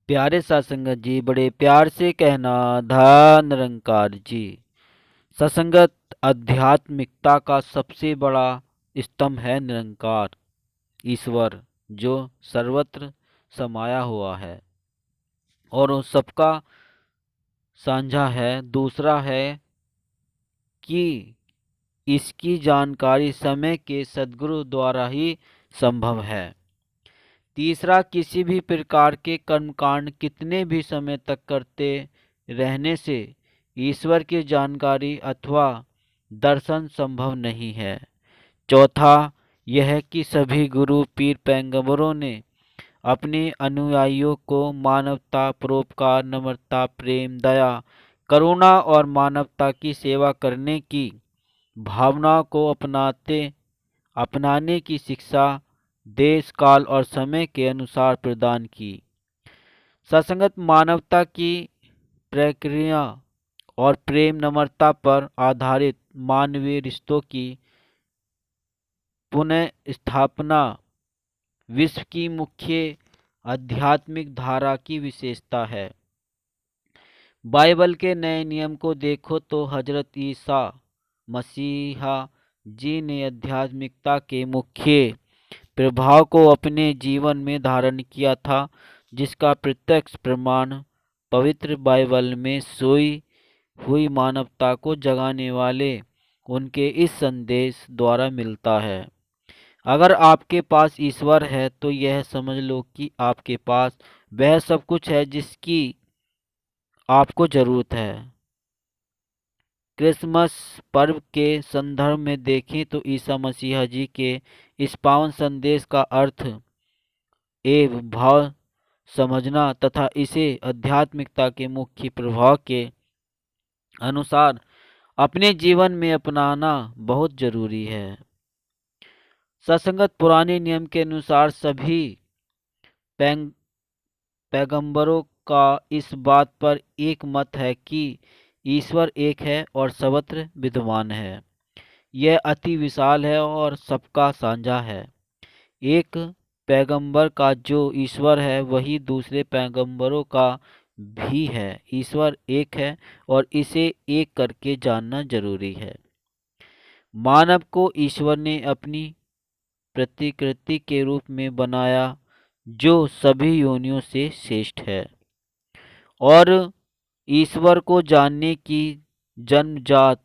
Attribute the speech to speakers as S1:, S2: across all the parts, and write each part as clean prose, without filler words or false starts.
S1: प्यारे सत्संगत जी, बड़े प्यार से कहना धन निरंकार जी। सत्संगत आध्यात्मिकता का सबसे बड़ा स्तंभ है निरंकार ईश्वर, जो सर्वत्र समाया हुआ है और उन सबका साझा है। दूसरा है कि इसकी जानकारी समय के सद्गुरु द्वारा ही संभव है। तीसरा, किसी भी प्रकार के कर्मकांड कितने भी समय तक करते रहने से ईश्वर की जानकारी अथवा दर्शन संभव नहीं है। चौथा, यह कि सभी गुरु पीर पैगंबरों ने अपने अनुयायियों को मानवता, परोपकार, नम्रता, प्रेम, दया, करुणा और मानवता की सेवा करने की भावना को अपनाने की शिक्षा देश, काल और समय के अनुसार प्रदान की। सत्संगत मानवता की प्रक्रिया और प्रेम, नम्रता पर आधारित मानवीय रिश्तों की पुनः स्थापना विश्व की मुख्य आध्यात्मिक धारा की विशेषता है। बाइबल के नए नियम को देखो तो हजरत ईसा मसीहा जी ने आध्यात्मिकता के मुख्य प्रभाव को अपने जीवन में धारण किया था, जिसका प्रत्यक्ष प्रमाण पवित्र बाइबल में सोई हुई मानवता को जगाने वाले उनके इस संदेश द्वारा मिलता है। अगर आपके पास ईश्वर है तो यह समझ लो कि आपके पास वह सब कुछ है जिसकी आपको जरूरत है। क्रिसमस पर्व के संदर्भ में देखें तो ईसा मसीहा जी के इस पावन संदेश का अर्थ एवं भाव समझना तथा इसे आध्यात्मिकता के मुख्य प्रभाव के अनुसार अपने जीवन में अपनाना बहुत जरूरी है। सत्संगत पुराने नियम के अनुसार सभी पैगंबरों का इस बात पर एक मत है कि ईश्वर एक है और सर्वत्र विद्यमान है। यह अति विशाल है और सबका साझा है। एक पैगंबर का जो ईश्वर है वही दूसरे पैगंबरों का भी है। ईश्वर एक है और इसे एक करके जानना जरूरी है। मानव को ईश्वर ने अपनी प्रतिकृति के रूप में बनाया, जो सभी योनियों से श्रेष्ठ है और ईश्वर को जानने की जन्मजात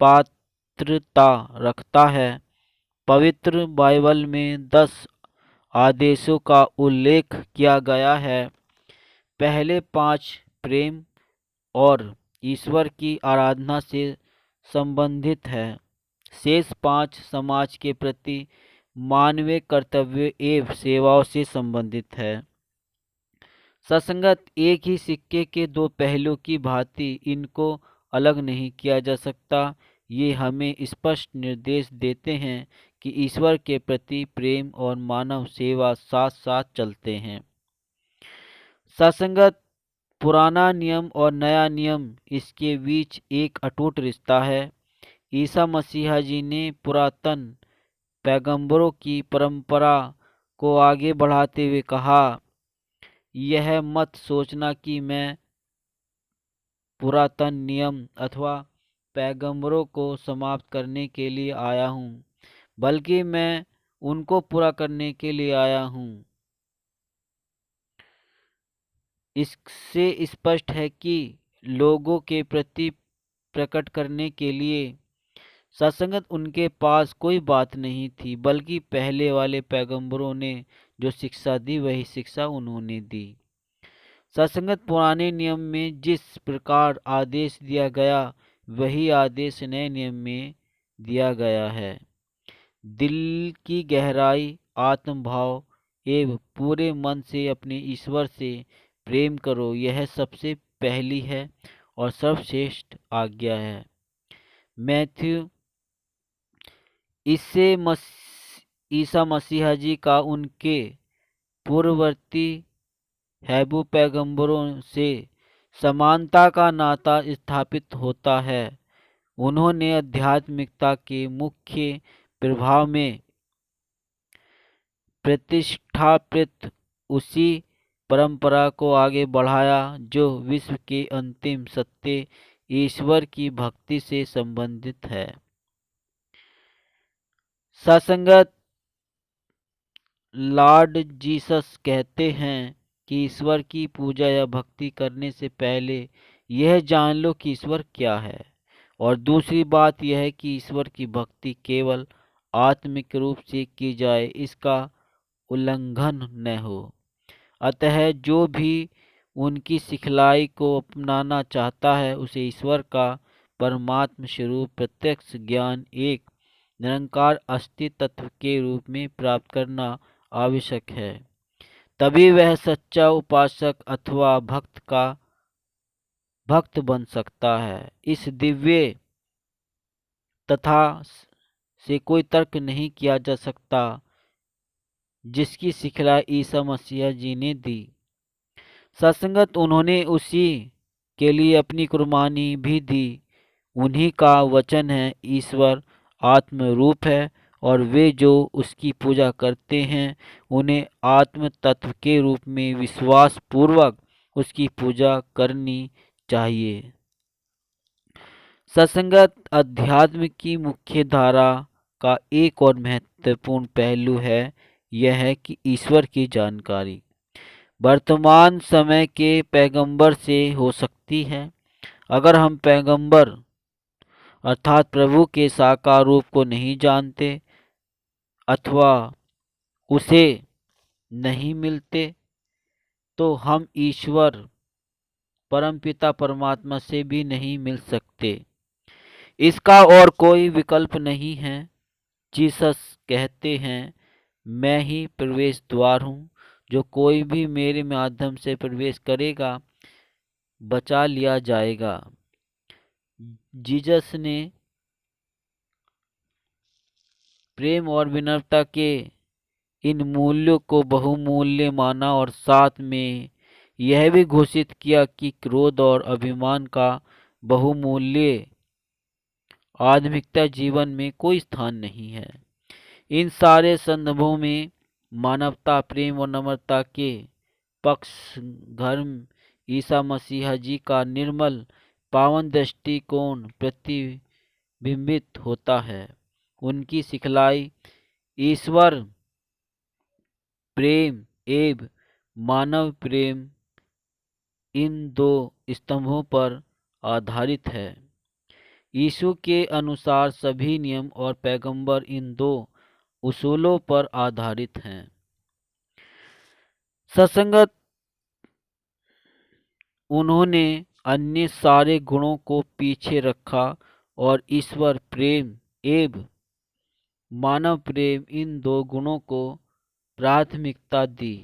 S1: पात्रता रखता है। पवित्र बाइबल में 10 आदेशों का उल्लेख किया गया है। पहले 5 प्रेम और ईश्वर की आराधना से संबंधित है। शेष 5 समाज के प्रति मानवीय कर्तव्य एवं सेवाओं से संबंधित है। सत्संगत एक ही सिक्के के दो पहलू की भांति इनको अलग नहीं किया जा सकता। ये हमें स्पष्ट निर्देश देते हैं कि ईश्वर के प्रति प्रेम और मानव सेवा साथ साथ चलते हैं। सत्संगत पुराना नियम और नया नियम, इसके बीच एक अटूट रिश्ता है। ईसा मसीहा जी ने पुरातन पैगंबरों की परंपरा को आगे बढ़ाते हुए कहा, यह मत सोचना कि मैं पुरातन नियम अथवा पैगंबरों को समाप्त करने के लिए आया हूँ, बल्कि मैं उनको पूरा करने के लिए आया हूँ। इससे स्पष्ट है कि लोगों के प्रति प्रकट करने के लिए सत्संगत उनके पास कोई बात नहीं थी, बल्कि पहले वाले पैगंबरों ने जो शिक्षा दी वही शिक्षा उन्होंने दी। सत्संगत पुराने नियम में जिस प्रकार आदेश दिया गया वही आदेश नए नियम में दिया गया है। दिल की गहराई, आत्म भाव एवं पूरे मन से अपने ईश्वर से प्रेम करो, यह सबसे पहली है और सर्वश्रेष्ठ आज्ञा है। मैथ्यू इससे ईसा मसीहा जी का उनके पूर्ववर्ती हैबू पैगंबरों से समानता का नाता स्थापित होता है। उन्होंने आध्यात्मिकता के मुख्य प्रभाव में प्रतिष्ठापित उसी परंपरा को आगे बढ़ाया, जो विश्व के अंतिम सत्य ईश्वर की भक्ति से संबंधित है। सत्संगत लॉर्ड जीसस कहते हैं कि ईश्वर की पूजा या भक्ति करने से पहले यह जान लो कि ईश्वर क्या है, और दूसरी बात यह है कि ईश्वर की भक्ति केवल आत्मिक रूप से की जाए, इसका उल्लंघन न हो। अतः जो भी उनकी सिखलाई को अपनाना चाहता है, उसे ईश्वर का परमात्म स्वरूप प्रत्यक्ष ज्ञान एक निरंकार अस्तित्व तत्व के रूप में प्राप्त करना आवश्यक है। तभी वह सच्चा उपासक अथवा भक्त बन सकता है। इस दिव्य तथा से कोई तर्क नहीं किया जा सकता जिसकी सिखलाई ईसा मसीह जी ने दी। सत्संगत उन्होंने उसी के लिए अपनी कुर्बानी भी दी। उन्हीं का वचन है, ईश्वर आत्म रूप है और वे जो उसकी पूजा करते हैं उन्हें आत्म तत्व के रूप में विश्वास पूर्वक उसकी पूजा करनी चाहिए। सत्संगत अध्यात्म की मुख्य धारा का एक और महत्वपूर्ण पहलू है, यह है कि ईश्वर की जानकारी वर्तमान समय के पैगंबर से हो सकती है। अगर हम पैगंबर अर्थात प्रभु के साकार रूप को नहीं जानते अथवा उसे नहीं मिलते, तो हम ईश्वर परमपिता परमात्मा से भी नहीं मिल सकते। इसका और कोई विकल्प नहीं है। जीसस कहते हैं, मैं ही प्रवेश द्वार हूँ, जो कोई भी मेरे माध्यम से प्रवेश करेगा बचा लिया जाएगा। जीसस ने प्रेम और विनम्रता के इन मूल्यों को बहुमूल्य माना और साथ में यह भी घोषित किया कि क्रोध और अभिमान का बहुमूल्य आध्यात्मिकता जीवन में कोई स्थान नहीं है। इन सारे संदर्भों में मानवता, प्रेम और नम्रता के पक्ष धर्म ईसा मसीह जी का निर्मल पावन दृष्टिकोण प्रतिबिंबित होता है। उनकी सिखलाई ईश्वर प्रेम एवं मानव प्रेम इन दो स्तंभों पर आधारित है। यीशु के अनुसार सभी नियम और पैगंबर इन दो उसूलों पर आधारित हैं। सत्संगत उन्होंने अन्य सारे गुणों को पीछे रखा और ईश्वर प्रेम एवं मानव प्रेम इन दो गुणों को प्राथमिकता दी।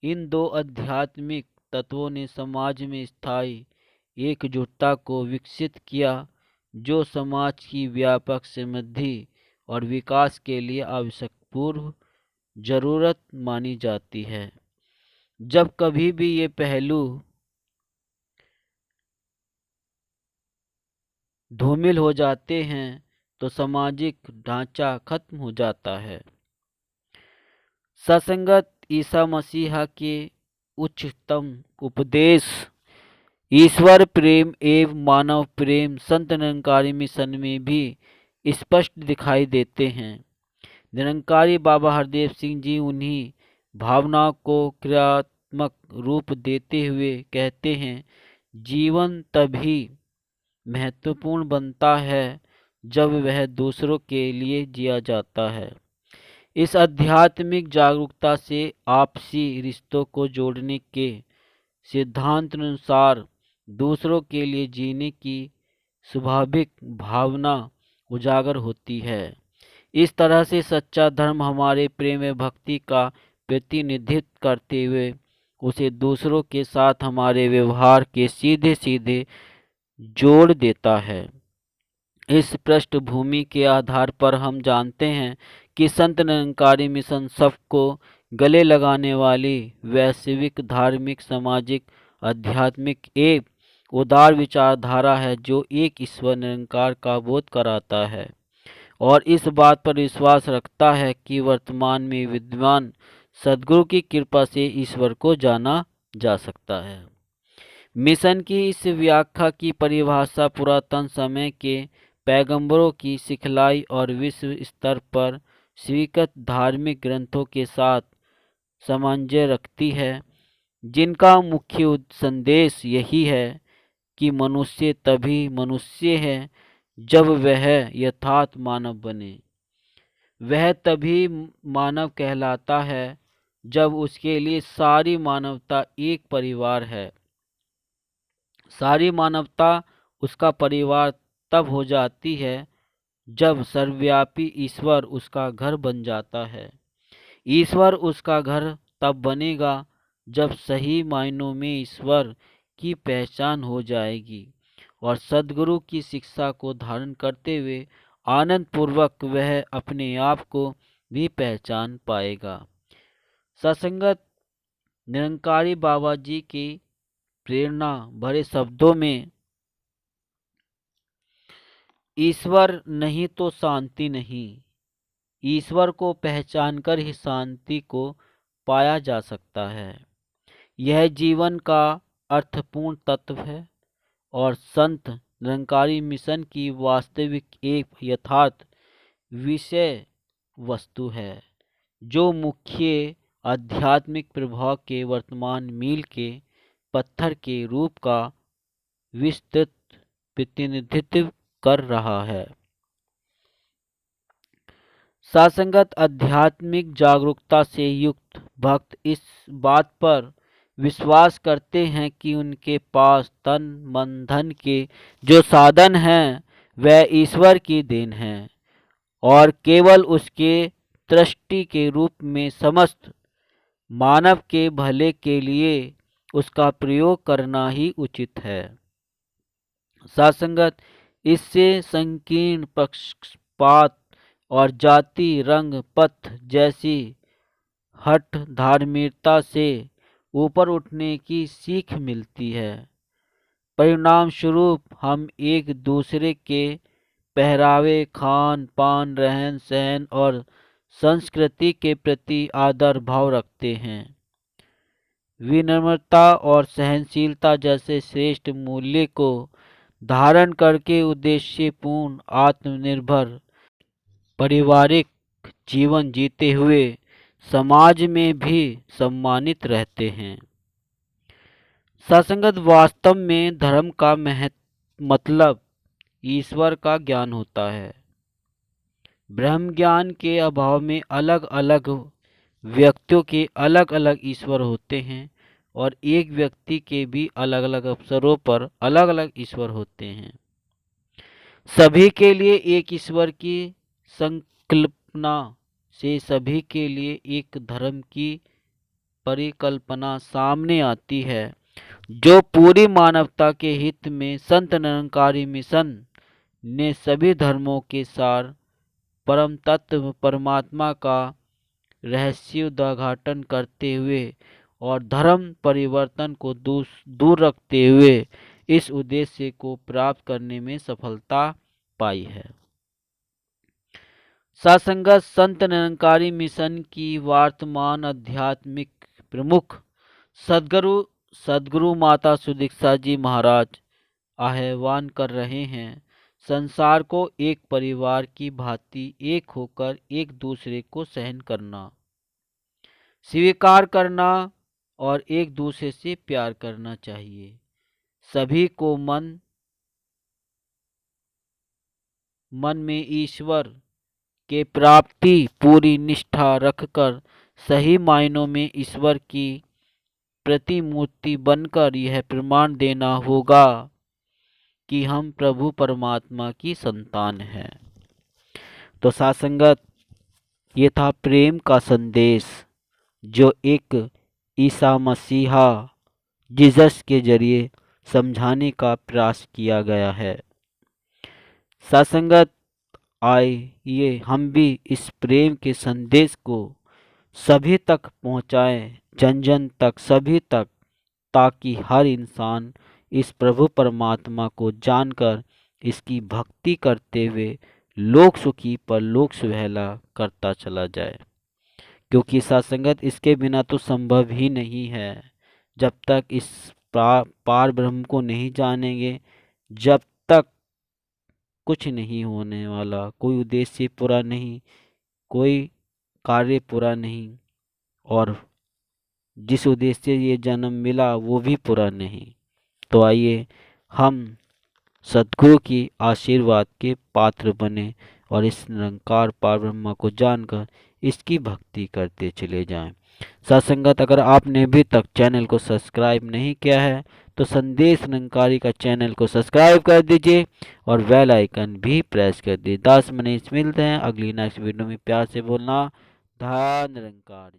S1: इन दो आध्यात्मिक तत्वों ने समाज में स्थायी एकजुटता को विकसित किया, जो समाज की व्यापक समृद्धि और विकास के लिए आवश्यक पूर्व जरूरत मानी जाती है। जब कभी भी ये पहलू धूमिल हो जाते हैं तो सामाजिक ढांचा खत्म हो जाता है। सत्संगत ईसा मसीह के उच्चतम उपदेश ईश्वर प्रेम एवं मानव प्रेम संत निरंकारी मिशन में भी स्पष्ट दिखाई देते हैं। निरंकारी बाबा हरदेव सिंह जी उन्हीं भावनाओं को क्रियात्मक रूप देते हुए कहते हैं, जीवन तभी महत्वपूर्ण बनता है जब वह दूसरों के लिए जिया जाता है। इस आध्यात्मिक जागरूकता से आपसी रिश्तों को जोड़ने के सिद्धांत अनुसार दूसरों के लिए जीने की स्वाभाविक भावना उजागर होती है। इस तरह से सच्चा धर्म हमारे प्रेम व भक्ति का प्रतिनिधित्व करते हुए उसे दूसरों के साथ हमारे व्यवहार के सीधे सीधे जोड़ देता है। इस पृष्ठभूमि के आधार पर हम जानते हैं कि संत निरंकारी मिशन सबको गले लगाने वाली वैश्विक धार्मिक सामाजिक आध्यात्मिक एवं उदार विचारधारा है, जो एक ईश्वर निरंकार का बोध कराता है और इस बात पर विश्वास रखता है कि वर्तमान में विद्यमान सद्गुरु की कृपा से ईश्वर को जाना जा सकता है। मिशन की इस व्याख्या की परिभाषा पुरातन समय के पैगंबरों की सिखलाई और विश्व स्तर पर स्वीकृत धार्मिक ग्रंथों के साथ सामंजस्य रखती है, जिनका मुख्य संदेश यही है कि मनुष्य तभी मनुष्य है जब वह यथार्थ मानव बने। वह तभी मानव कहलाता है जब उसके लिए सारी मानवता एक परिवार है। सारी मानवता उसका परिवार तब हो जाती है जब सर्वव्यापी ईश्वर उसका घर बन जाता है। ईश्वर उसका घर तब बनेगा जब सही मायनों में ईश्वर की पहचान हो जाएगी और सद्गुरु की शिक्षा को धारण करते हुए आनंद पूर्वक वह अपने आप को भी पहचान पाएगा। सत्संगत निरंकारी बाबा जी की प्रेरणा भरे शब्दों में, ईश्वर नहीं तो शांति नहीं। ईश्वर को पहचान कर ही शांति को पाया जा सकता है। यह जीवन का अर्थपूर्ण तत्व है और संत निरंकारी मिशन की वास्तविक एक यथार्थ विषय वस्तु है, जो मुख्य आध्यात्मिक प्रभाव के वर्तमान मील के पत्थर के रूप का विस्तृत प्रतिनिधित्व कर रहा है। सत्संगत आध्यात्मिक जागरूकता से युक्त भक्त इस बात पर विश्वास करते हैं कि उनके पास तन मन धन के जो साधन हैं वह ईश्वर की देन है और केवल उसके दृष्टि के रूप में समस्त मानव के भले के लिए उसका प्रयोग करना ही उचित है। सत्संगत इससे संकीर्ण पक्षपात और जाति रंग पथ जैसी हठ धार्मिकता से ऊपर उठने की सीख मिलती है। परिणाम स्वरूप हम एक दूसरे के पहरावे, खान पान, रहन सहन और संस्कृति के प्रति आदर भाव रखते हैं। विनम्रता और सहनशीलता जैसे श्रेष्ठ मूल्य को धारण करके उद्देश्यपूर्ण आत्मनिर्भर पारिवारिक जीवन जीते हुए समाज में भी सम्मानित रहते हैं। सत्संगत वास्तव में धर्म का मतलब ईश्वर का ज्ञान होता है। ब्रह्म ज्ञान के अभाव में अलग अलग व्यक्तियों के अलग अलग ईश्वर होते हैं और एक व्यक्ति के भी अलग अलग अवसरों पर अलग अलग ईश्वर होते हैं। सभी के लिए एक ईश्वर की संकल्पना से सभी के लिए एक धर्म की परिकल्पना सामने आती है, जो पूरी मानवता के हित में संत निरंकारी मिशन ने सभी धर्मों के सार परम तत्व परमात्मा का रहस्योद्घाटन करते हुए और धर्म परिवर्तन को दूर रखते हुए इस उद्देश्य को प्राप्त करने में सफलता पाई है। सत्संगत संत निरंकारी मिशन की वर्तमान आध्यात्मिक प्रमुख सद्गुरु माता सुदीक्षा जी महाराज आह्वान कर रहे हैं, संसार को एक परिवार की भांति एक होकर एक दूसरे को सहन करना, स्वीकार करना और एक दूसरे से प्यार करना चाहिए। सभी को मन में ईश्वर के प्राप्ति पूरी निष्ठा रखकर सही मायनों में ईश्वर की प्रतिमूर्ति बनकर यह प्रमाण देना होगा कि हम प्रभु परमात्मा की संतान हैं। तो सत्संगत, ये था प्रेम का संदेश जो एक ईसा मसीहा जीसस के जरिए समझाने का प्रयास किया गया है। सत्संगत, आइए हम भी इस प्रेम के संदेश को सभी तक पहुंचाएं, जन जन तक, सभी तक, ताकि हर इंसान इस प्रभु परमात्मा को जानकर इसकी भक्ति करते हुए लोक सुखी पर लोक सुहेला करता चला जाए। क्योंकि सत्संगत इसके बिना तो संभव ही नहीं है। जब तक इस पार ब्रह्म को नहीं जानेंगे, जब तक कुछ नहीं होने वाला, कोई उद्देश्य पूरा नहीं, कोई कार्य पूरा नहीं, और जिस उद्देश्य से ये जन्म मिला वो भी पूरा नहीं। तो आइए हम सद्गुरु की आशीर्वाद के पात्र बने और इस निरंकार पार ब्रह्म को जानकर इसकी भक्ति करते चले जाएं। सत्संगत, अगर आपने अभी तक चैनल को सब्सक्राइब नहीं किया है तो संदेश निरंकारी का चैनल को सब्सक्राइब कर दीजिए और बेल आइकन भी प्रेस कर दीजिए। 10 मिनट मिलते हैं अगली नेक्स्ट वीडियो में। प्यार से बोलना, धन निरंकार।